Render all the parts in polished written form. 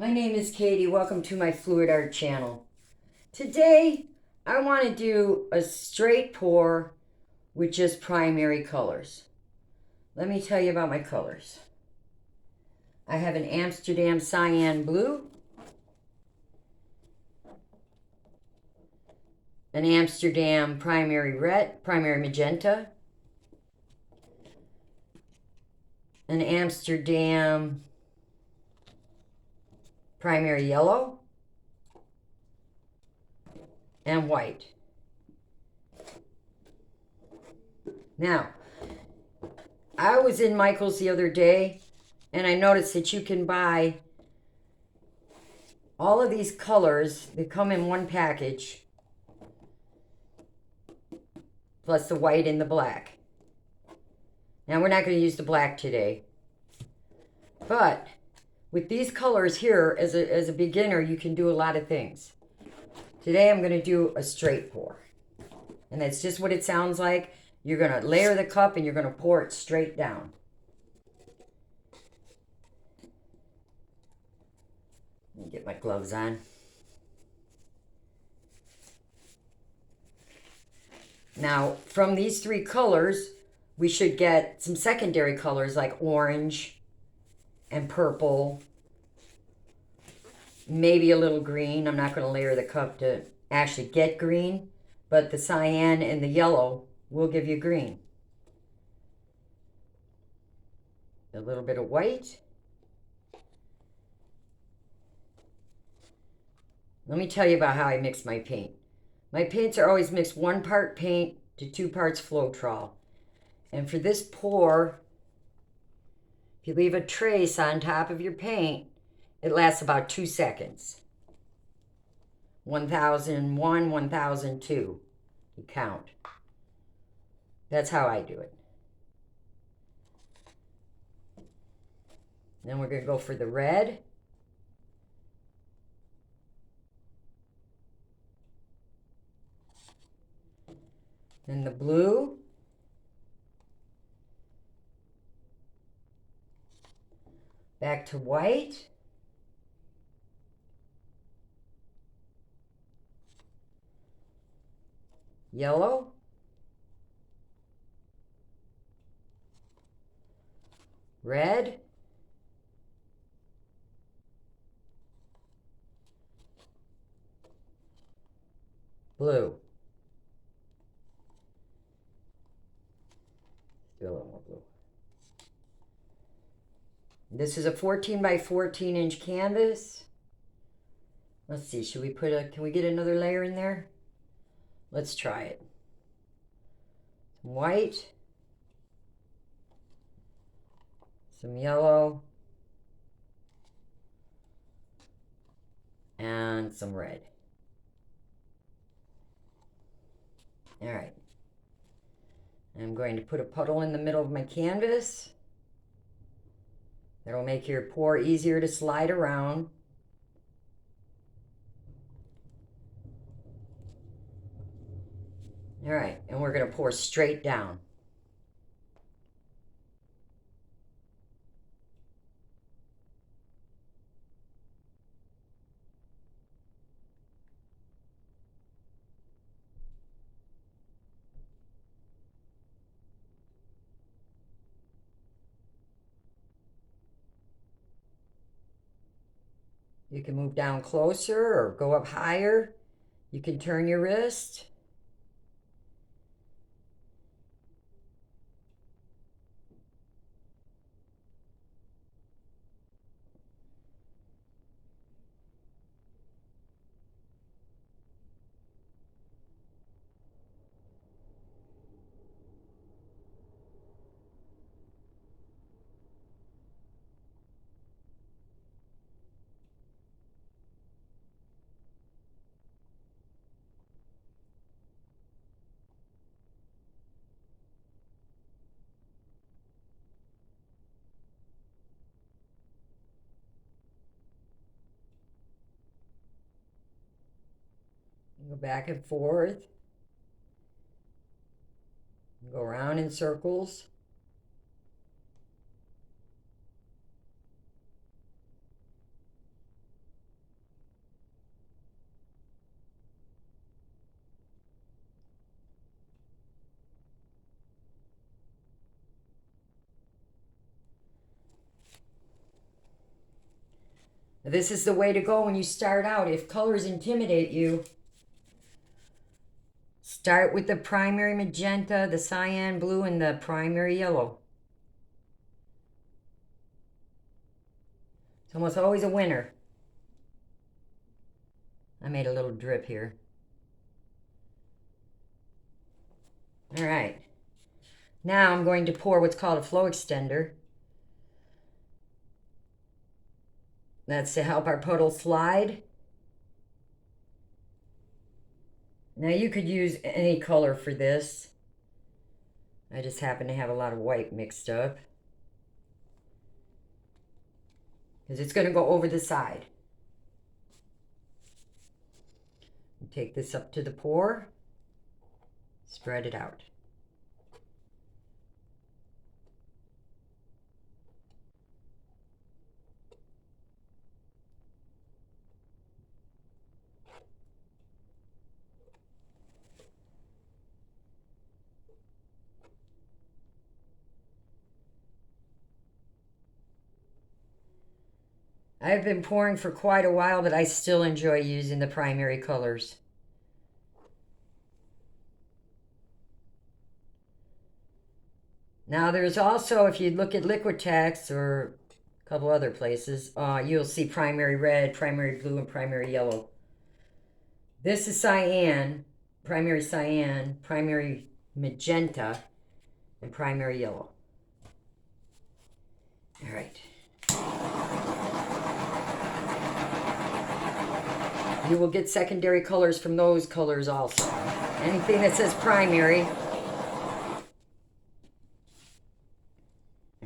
My name is Katie. Welcome to my Fluid Art channel. Today, I want to do a straight pour with just primary colors. Let me tell you about my colors. I have an Amsterdam cyan blue, an Amsterdam primary red, primary magenta, an Amsterdam primary yellow, and white. Now, I was in Michael's the other day and I noticed that you can buy all of these colors that come in one package, plus the white and the black. Now, we're not going to use the black today, but with these colors here, as a beginner, you can do a lot of things. Today I'm going to do a straight pour. And that's just what it sounds like. You're going to layer the cup and you're going to pour it straight down. Let me get my gloves on. Now, from these three colors, we should get some secondary colors like orange and purple, maybe a little green. I'm not going to layer the cup to actually get green, but the cyan and the yellow will give you green. A little bit of white. Let me tell you about how I mix my paint. My paints are always mixed 1 part paint to 2 parts Floetrol. And for this pour, if you leave a trace on top of your paint, it lasts about 2 seconds. 1001, 1002. You count. That's how I do it. Then we're going to go for the red. Then the blue. Back to white. Yellow. Red. Blue. Still a little more blue. This is a 14 by 14 inch canvas. Let's see, should we can we get another layer in there? Let's try it. Some white. Some yellow. And some red. All right. I'm going to put a puddle in the middle of my canvas. That'll make your pour easier to slide around. All right, and we're going to pour straight down. You can move down closer or go up higher. You can turn your wrist. Go back and forth. Go around in circles. This is the way to go when you start out. If colors intimidate you, start with the primary magenta, the cyan blue, and the primary yellow. It's almost always a winner. I made a little drip here. All right. Now I'm going to pour what's called a flow extender. That's to help our puddle slide. Now you could use any color for this. I just happen to have a lot of white mixed up, because it's going to go over the side. Take this up to the pour, spread it out. I've been pouring for quite a while, but I still enjoy using the primary colors. Now there's also, if you look at Liquitex or a couple other places, you'll see primary red, primary blue, and primary yellow. This is cyan, primary magenta, and primary yellow. All right. You will get secondary colors from those colors also. Anything that says primary.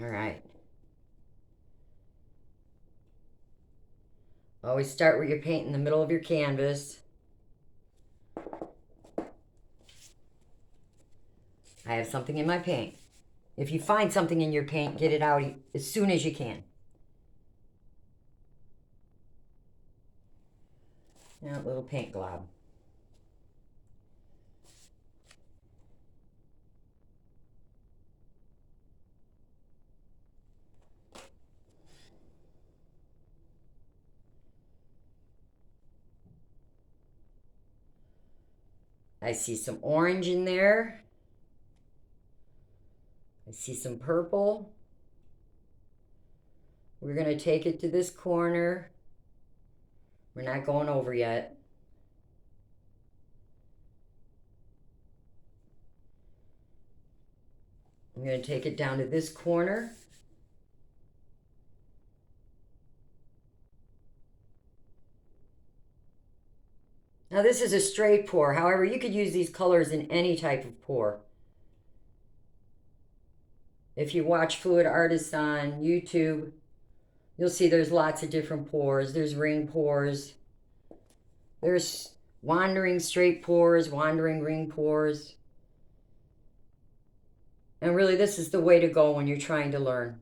All right. Always start with your paint in the middle of your canvas. I have something in my paint. If you find something in your paint, get it out as soon as you can. Now a little paint glob. I see some orange in there. I see some purple. We're going to take it to this corner. We're not going over yet. I'm going to take it down to this corner. Now this is a straight pour. However, you could use these colors in any type of pour. If you watch fluid artists on YouTube, you'll see there's lots of different pours. There's ring pours. There's wandering straight pours, wandering ring pours. And really, this is the way to go when you're trying to learn.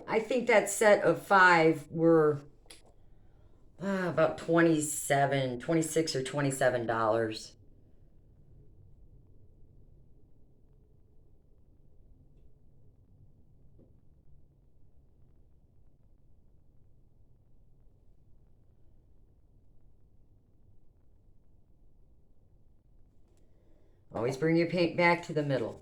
I think that set of 5 were about $26 or $27. Always bring your paint back to the middle.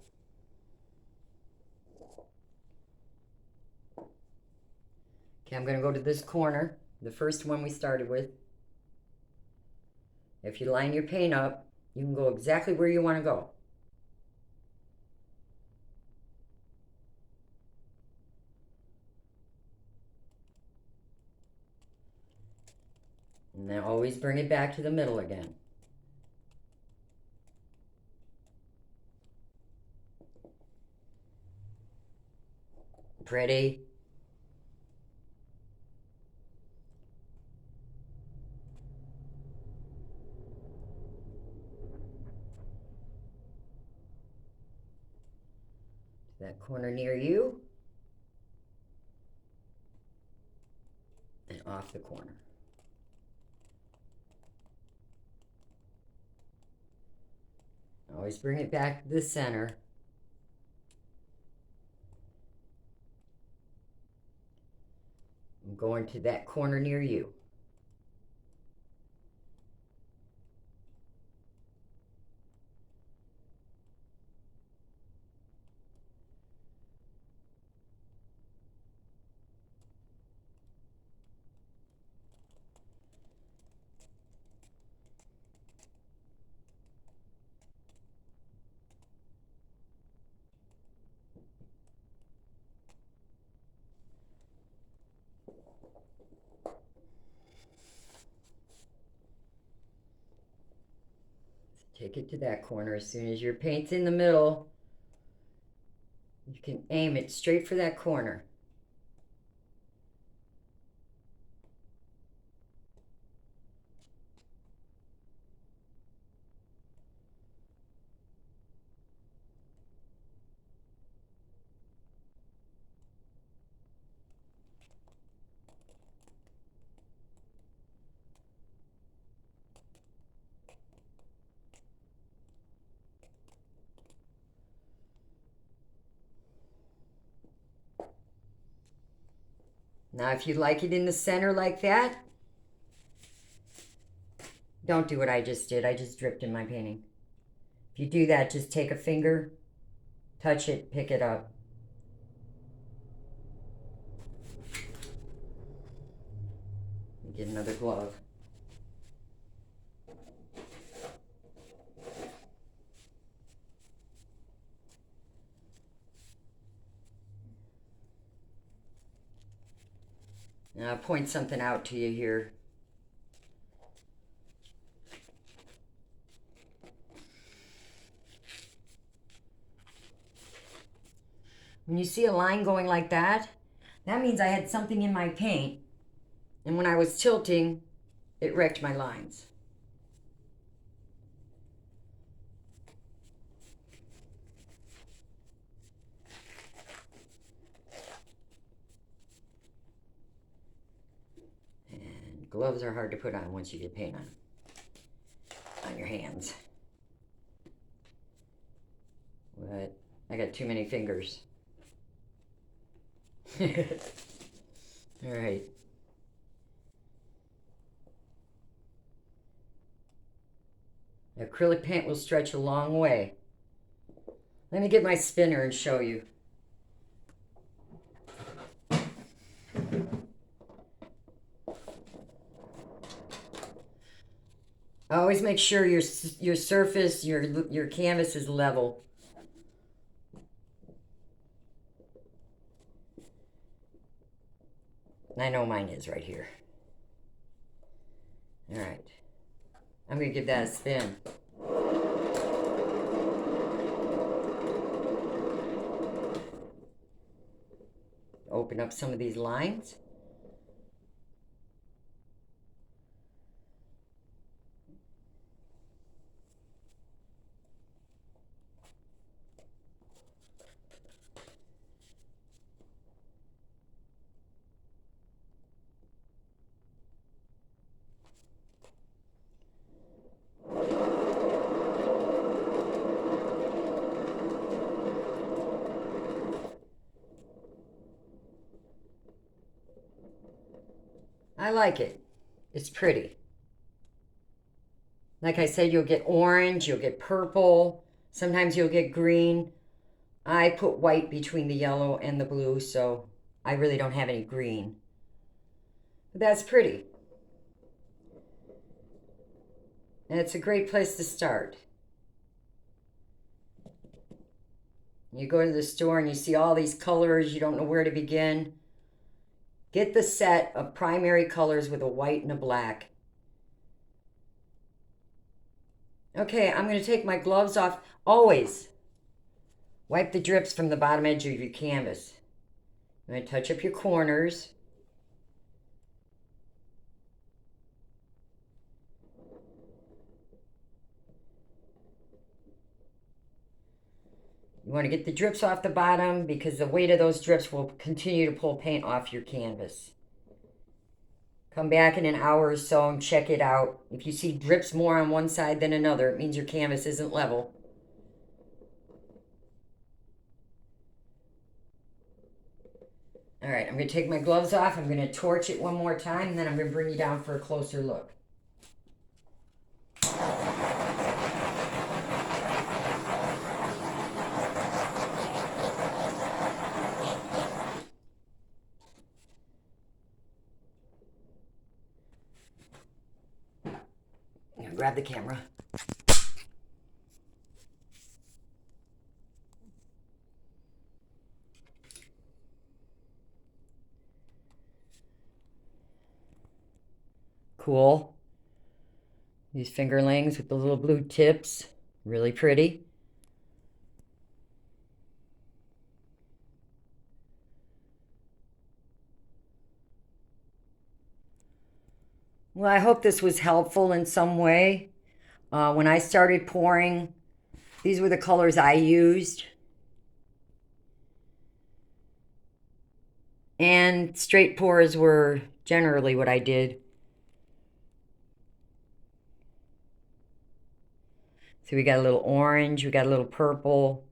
Okay, I'm going to go to this corner, the first one we started with. If you line your paint up, you can go exactly where you want to go. And then always bring it back to the middle again. Pretty. That corner near you. And off the corner. Always bring it back to the center. I'm going to that corner near you. Take it to that corner. As soon as your paint's in the middle, you can aim it straight for that corner. Now, if you like it in the center like that, don't do what I just did. I just dripped in my painting. If you do that, just take a finger, touch it, pick it up. Get another glove. Now I'll point something out to you here. When you see a line going like that, that means I had something in my paint, and when I was tilting, it wrecked my lines. And gloves are hard to put on once you get paint on your hands. But I got too many fingers. All right. Acrylic paint will stretch a long way. Let me get my spinner and show you. Always make sure your surface, your canvas is level. I know mine is right here. All right. I'm going to give that a spin. Open up some of these lines. I like it. It's pretty. Like I said, you'll get orange, you'll get purple, sometimes you'll get green. I put white between the yellow and the blue, so I really don't have any green. But that's pretty. And it's a great place to start. You go to the store and you see all these colors, you don't know where to begin. Get the set of primary colors with a white and a black. Okay, I'm going to take my gloves off. Always wipe the drips from the bottom edge of your canvas. I'm going to touch up your corners. You want to get the drips off the bottom because the weight of those drips will continue to pull paint off your canvas. Come back in an hour or so and check it out. If you see drips more on one side than another, it means your canvas isn't level. All right, I'm going to take my gloves off. I'm going to torch it one more time, and then I'm going to bring you down for a closer look. Now grab the camera. Cool. These fingerlings with the little blue tips. Really pretty. Well, I hope this was helpful in some way. When I started pouring, these were the colors I used. And straight pours were generally what I did. So we got a little orange, we got a little purple.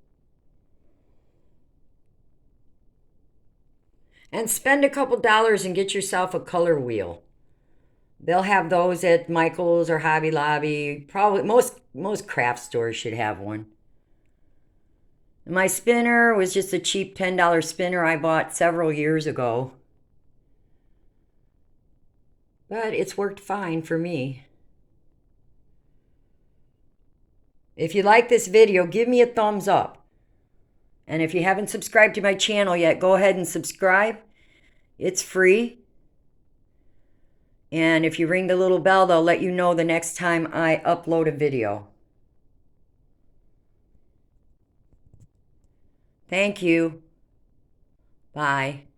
And spend a couple dollars and get yourself a color wheel. They'll have those at Michael's or Hobby Lobby. Probably most craft stores should have one. My spinner was just a cheap $10 spinner I bought several years ago. But it's worked fine for me. If you like this video, give me a thumbs up. And if you haven't subscribed to my channel yet, go ahead and subscribe. It's free. And if you ring the little bell, they'll let you know the next time I upload a video. Thank you. Bye.